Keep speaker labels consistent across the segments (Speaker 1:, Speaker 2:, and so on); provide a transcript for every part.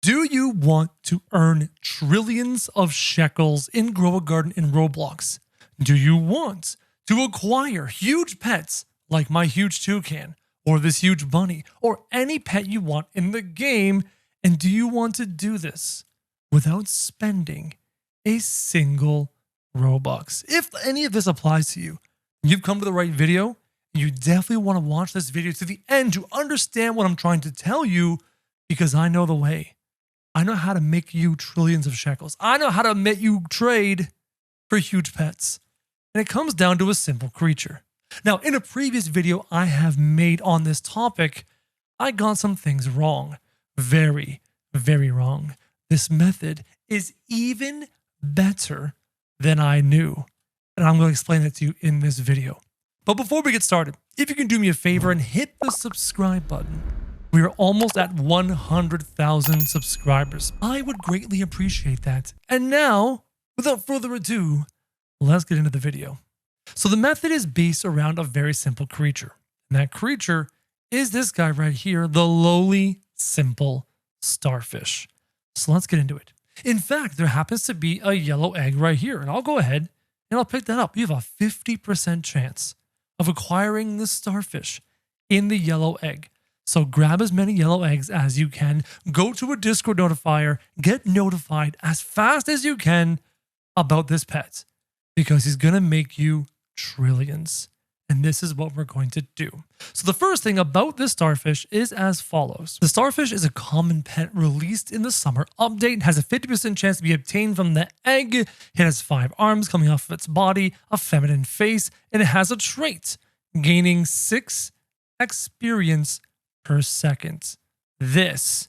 Speaker 1: Do you want to earn trillions of shekels in Grow a Garden in Roblox? Do you want to acquire huge pets like my huge toucan or this huge bunny or any pet you want in the game? And do you want to do this without spending a single Robux? If any of this applies to you, you've come to the right video. You definitely want to watch this video to the end to understand what I'm trying to tell you, because I know the way. I know how to make you trillions of shekels. I know how to make you trade for huge pets. And it comes down to a simple creature. Now, in a previous video I have made on this topic, I got some things wrong. Very, very wrong. This method is even better than I knew. And I'm going to explain it to you in this video. But before we get started, if you can do me a favor and hit the subscribe button. We are almost at 100,000 subscribers. I would greatly appreciate that. And now, without further ado, let's get into the video. So the method is based around a very simple creature. And that creature is this guy right here, the lowly, simple starfish. So let's get into it. In fact, there happens to be a yellow egg right here. And I'll go ahead and I'll pick that up. You have a 50% chance of acquiring this starfish in the yellow egg. So grab as many yellow eggs as you can, go to a Discord notifier, get notified as fast as you can about this pet, because he's going to make you trillions. And this is what we're going to do. So the first thing about this starfish is as follows. The starfish is a common pet released in the summer update, has a 50% chance to be obtained from the egg. It has 5 arms coming off of its body, a feminine face, and it has a trait, gaining 6 experience per second. This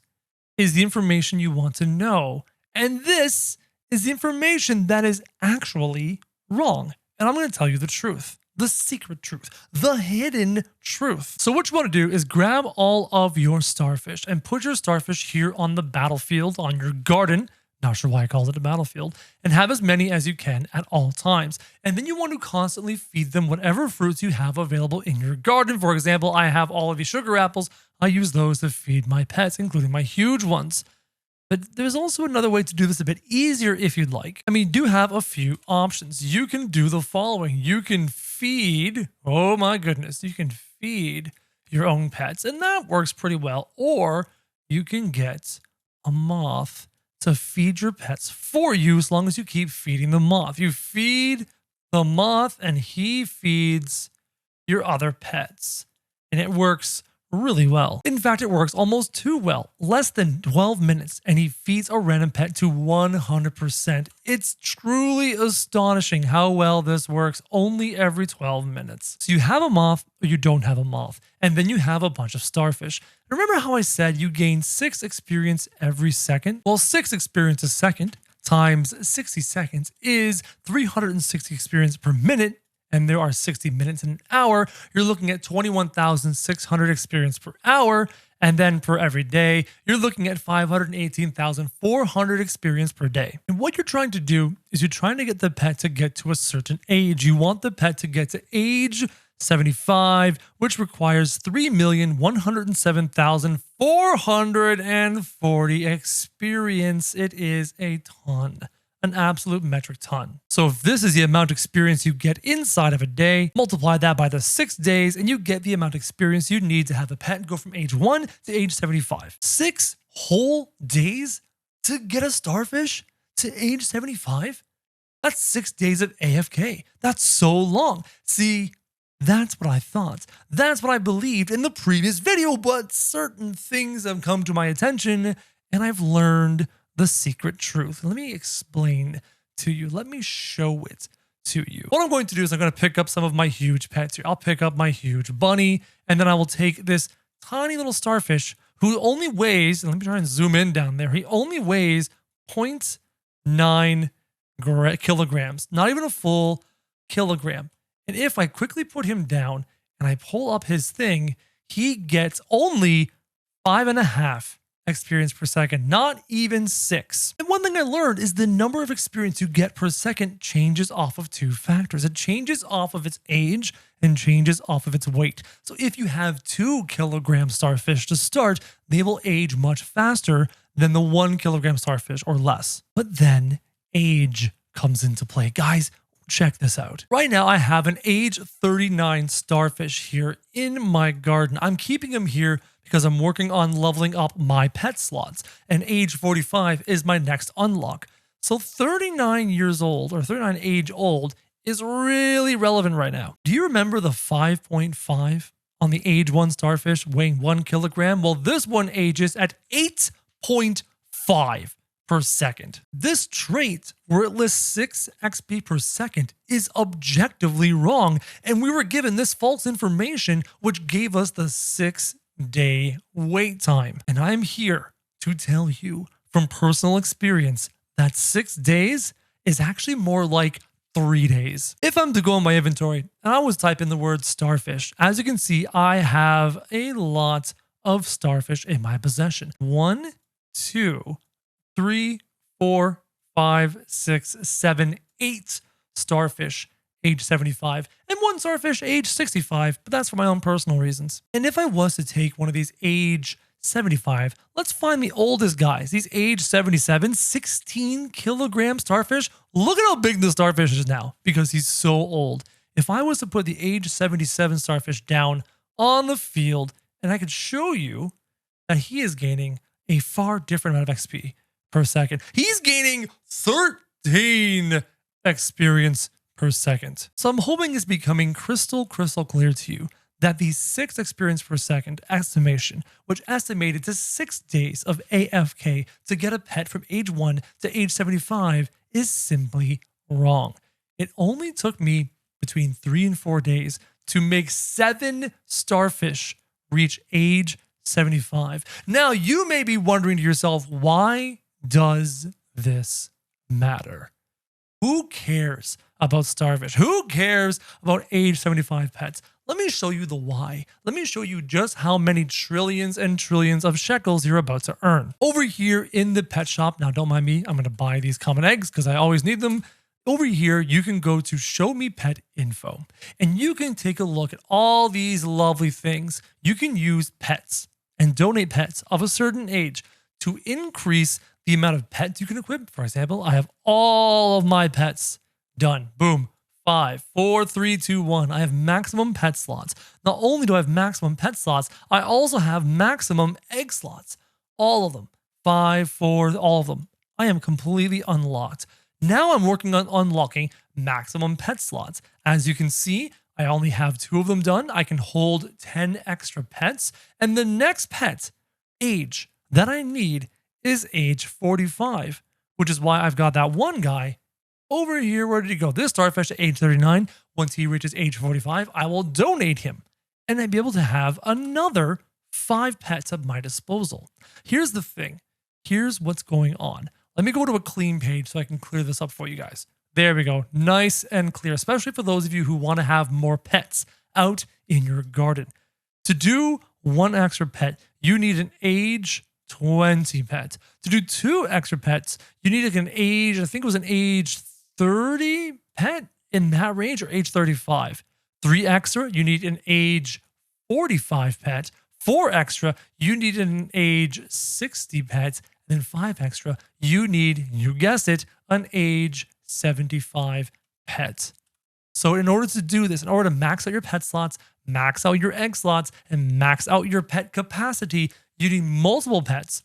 Speaker 1: is the information you want to know. And this is the information that is actually wrong. And I'm going to tell you the truth. The secret truth, the hidden truth. So what you want to do is grab all of your starfish and put your starfish here on the battlefield, on your garden. Not sure why I called it a battlefield, and have as many as you can at all times. And then you want to constantly feed them whatever fruits you have available in your garden. For example, I have all of these sugar apples. I use those to feed my pets, including my huge ones. But there's also another way to do this a bit easier if you'd like. I mean, you do have a few options. You can do the following. You can feed, oh my goodness, you can feed your own pets, and that works pretty well. Or you can get a moth to feed your pets for you as long as you keep feeding the moth. You feed the moth and he feeds your other pets. And it works really well. In fact, it works almost too well. Less than 12 minutes and he feeds a random pet to 100%. It's truly astonishing how well this works only every 12 minutes. So you have a moth or you don't have a moth. And then you have a bunch of starfish. Remember how I said you gain 6 experience every second? Well, 6 experience a second times 60 seconds is 360 experience per minute. And there are 60 minutes in an hour. You're looking at 21,600 experience per hour. And then per every day, you're looking at 518,400 experience per day. And what you're trying to do is you're trying to get the pet to get to a certain age. You want the pet to get to age 75, which requires 3,107,440 experience. It is a ton. An absolute metric ton. So if this is the amount of experience you get inside of a day, multiply that by the 6 days and you get the amount of experience you need to have the pet go from age 1 to age 75. 6 whole days to get a starfish to age 75? That's 6 days of AFK. That's so long. See, that's what I thought. That's what I believed in the previous video, but certain things have come to my attention and I've learned the secret truth. Let me explain to you. Let me show it to you. What I'm going to do is I'm going to pick up some of my huge pets here. I'll pick up my huge bunny, and then I will take this tiny little starfish who only weighs, and let me try and zoom in down there. He only weighs 0.9 kilograms, not even a full kilogram. And if I quickly put him down and I pull up his thing, he gets only 5.5 experience per second, not even 6. And one thing I learned is the number of experience you get per second changes off of 2 factors. It changes off of its age and changes off of its weight. So if you have 2 kilogram starfish to start, they will age much faster than the 1 kilogram starfish or less. But then age comes into play. Guys, check this out. Right now, I have an age 39 starfish here in my garden. I'm keeping him here because I'm working on leveling up my pet slots, and age 45 is my next unlock. So 39 years old, or 39 age old, is really relevant right now. Do you remember the 5.5 on the age 1 starfish weighing 1 kilogram? Well, this one ages at 8.5 per second. This trait, where it lists 6 XP per second, is objectively wrong, and we were given this false information, which gave us the 6-day wait time. And I'm here to tell you from personal experience that 6 days is actually more like 3 days. If I'm to go in my inventory and I was type in the word starfish, as you can see, I have a lot of starfish in my possession. 1, 2, 3, 4, 5, 6, 7, 8 starfish age 75 and 1 starfish age 65, but that's for my own personal reasons. And if I was to take one of these age 75, let's find the oldest guys. These age 77, 16 kilogram starfish. Look at how big the starfish is now because he's so old. If I was to put the age 77 starfish down on the field, and I could show you that he is gaining a far different amount of XP per second. He's gaining 13 experience per second. So I'm hoping it's becoming crystal clear to you that the 6 experience per second estimation, which estimated to 6 days of AFK to get a pet from age 1 to age 75, is simply wrong. It only took me between 3 and 4 days to make 7 starfish reach age 75. Now, you may be wondering to yourself, why does this matter? Who cares about starfish? Who cares about age 75 pets? Let me show you the why. Let me show you just how many trillions and trillions of shekels you're about to earn. Over here in the pet shop, now don't mind me, I'm going to buy these common eggs because I always need them. Over here, you can go to Show Me Pet Info, and you can take a look at all these lovely things. You can use pets and donate pets of a certain age to increase the amount of pets you can equip. For example, I have all of my pets done. Boom. 5, 4, 3, 2, 1. I have maximum pet slots. Not only do I have maximum pet slots, I also have maximum egg slots. All of them. 5, 4, all of them. I am completely unlocked. Now I'm working on unlocking maximum pet slots. As you can see, I only have 2 of them done. I can hold 10 extra pets. And the next pet age that I need is age 45, which is why I've got that one guy over here. Where did he go? This starfish at age 39. Once he reaches age 45, I will donate him, and I'd be able to have another 5 pets at my disposal. Here's the thing. Here's what's going on. Let me go to a clean page so I can clear this up for you guys. There we go. Nice and clear, especially for those of you who want to have more pets out in your garden. To do 1 extra pet, you need an age 20 pet. To do 2 extra pets, you need an age, I think it was an age 30 pet, in that range, or age 35. 3 extra, you need an age 45 pet. 4 extra, you need an age 60 pet. And then 5 extra, you need, you guessed it, an age 75 pet. So in order to do this, in order to max out your pet slots, max out your egg slots, and max out your pet capacity, you need multiple pets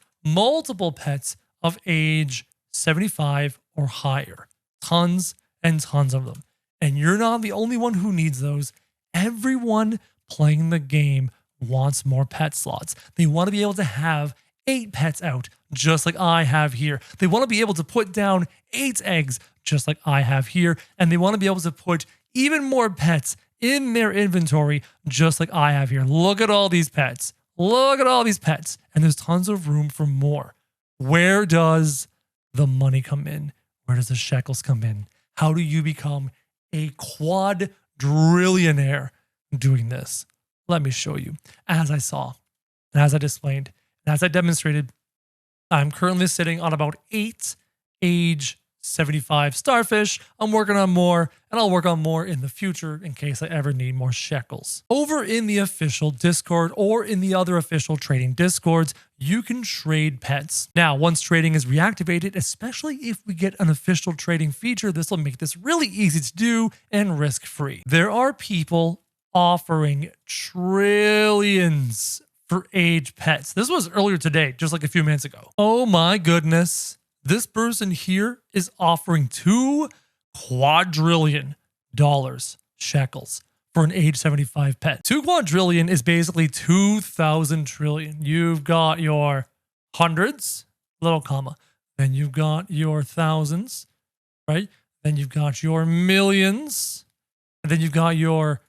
Speaker 1: of age 75 or higher. Tons and tons of them. And you're not the only one who needs those. Everyone playing the game wants more pet slots. They want to be able to have 8 pets out, just like I have here. They want to be able to put down 8 eggs, just like I have here. And they want to be able to put even more pets in their inventory, just like I have here. Look at all these pets. Look at all these pets. And there's tons of room for more. Where does the money come in? Where does the shekels come in? How do you become a quadrillionaire doing this? Let me show you. As I saw, and as I displayed, and as I demonstrated, I'm currently sitting on about 8 age 75 starfish. I'm working on more, and I'll work on more in the future in case I ever need more shekels. Over in the official Discord or in the other official trading Discords, you can trade pets. Now, once trading is reactivated, especially if we get an official trading feature, this will make this really easy to do and risk-free. There are people offering trillions for age pets. This was earlier today, just like a few minutes ago. Oh my goodness. This person here is offering $2 quadrillion shekels for an age 75 pet. 2 quadrillion is basically 2,000 trillion. You've got your hundreds, little comma. Then you've got your thousands, right? Then you've got your millions. And then you've got your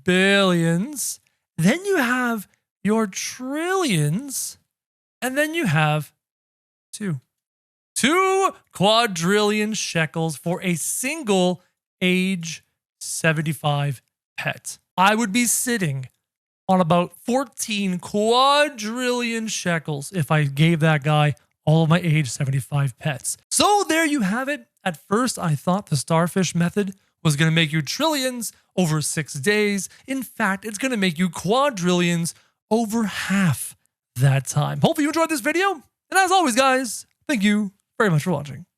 Speaker 1: billions. Then you have your trillions. And then you have 2 quadrillion shekels for a single age 75 pet. I would be sitting on about 14 quadrillion shekels if I gave that guy all of my age 75 pets. So there you have it. At first, I thought the starfish method was going to make you trillions over 6 days. In fact, it's going to make you quadrillions over half that time. Hopefully you enjoyed this video. And as always, guys, thank you very much for watching.